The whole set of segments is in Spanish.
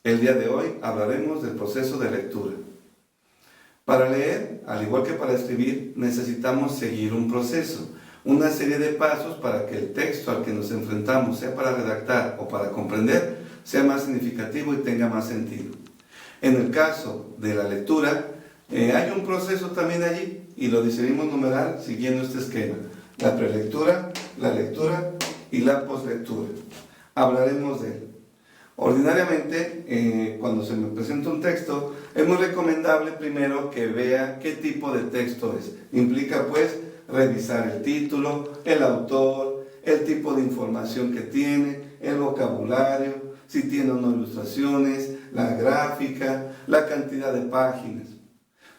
El día de hoy hablaremos del proceso de lectura. Para leer, al igual que para escribir, necesitamos seguir un proceso, una serie de pasos para que el texto al que nos enfrentamos, sea para redactar o para comprender, sea más significativo y tenga más sentido. En el caso de la lectura, hay un proceso también allí y lo decidimos numerar siguiendo este esquema: la prelectura, la lectura y la poslectura. Hablaremos de él. Ordinariamente, cuando se me presenta un texto, es muy recomendable primero que vea qué tipo de texto es. Implica pues revisar el título, el autor, el tipo de información que tiene, el vocabulario, si tiene o no ilustraciones, la gráfica, la cantidad de páginas.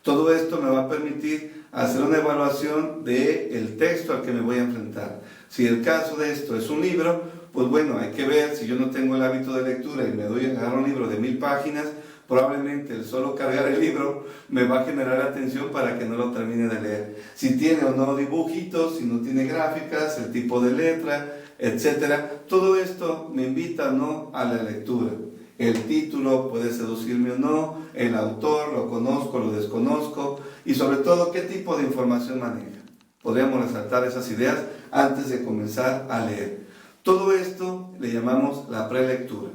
Todo esto me va a permitir hacer una evaluación del texto al que me voy a enfrentar. Si el caso de esto es un libro, pues bueno, hay que ver. Si yo no tengo el hábito de lectura y me doy a agarrar un libro de 1000 páginas, probablemente el solo cargar el libro me va a generar atención para que no lo termine de leer. Si tiene o no dibujitos, si no tiene gráficas, el tipo de letra, etcétera. Todo esto me invita o no a la lectura. El título puede seducirme o no, el autor, lo conozco, lo desconozco, y sobre todo qué tipo de información maneja. Podríamos resaltar esas ideas antes de comenzar a leer. Todo esto le llamamos la prelectura.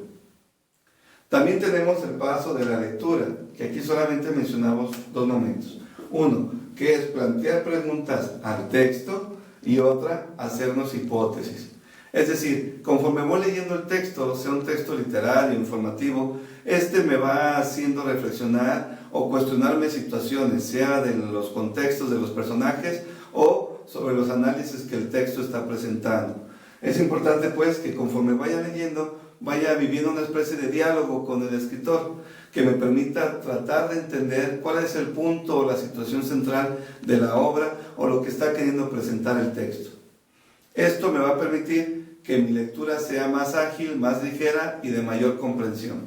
También tenemos el paso de la lectura, que aquí solamente mencionamos dos momentos. Uno, que es plantear preguntas al texto, y otra, hacernos hipótesis. Es decir, conforme voy leyendo el texto, sea un texto literario, informativo, me va haciendo reflexionar o cuestionarme situaciones, sea de los contextos de los personajes o sobre los análisis que el texto está presentando. Es importante pues que conforme vaya leyendo, vaya viviendo una especie de diálogo con el escritor, que me permita tratar de entender cuál es el punto o la situación central de la obra o lo que está queriendo presentar el texto. Esto me va a permitir que mi lectura sea más ágil, más ligera y de mayor comprensión.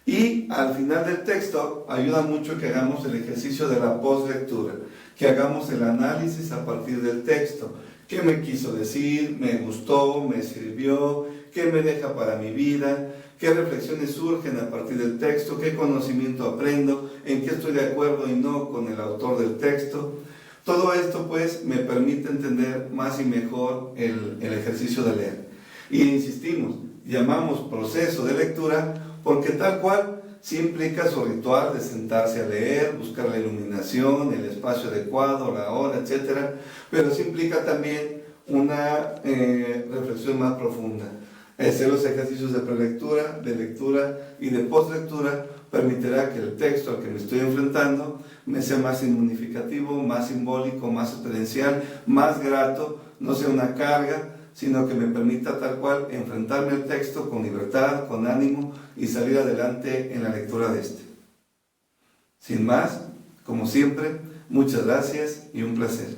Y al final del texto ayuda mucho que hagamos el ejercicio de la postlectura, que hagamos el análisis a partir del texto. ¿Qué me quiso decir? ¿Me gustó? ¿Me sirvió? ¿Qué me deja para mi vida? ¿Qué reflexiones surgen a partir del texto? ¿Qué conocimiento aprendo? ¿En qué estoy de acuerdo y no con el autor del texto? Todo esto pues me permite entender más y mejor el ejercicio de leer. Y insistimos, llamamos proceso de lectura porque tal cual sí implica su ritual de sentarse a leer, buscar la iluminación, el espacio adecuado, la hora, etc. Pero sí implica también una reflexión más profunda. Hacer los ejercicios de prelectura, de lectura y de postlectura permitirá que el texto al que me estoy enfrentando me sea más significativo, más simbólico, más experiencial, más grato, no sea una carga, sino que me permita tal cual enfrentarme al texto con libertad, con ánimo y salir adelante en la lectura de este. Sin más, como siempre, muchas gracias y un placer.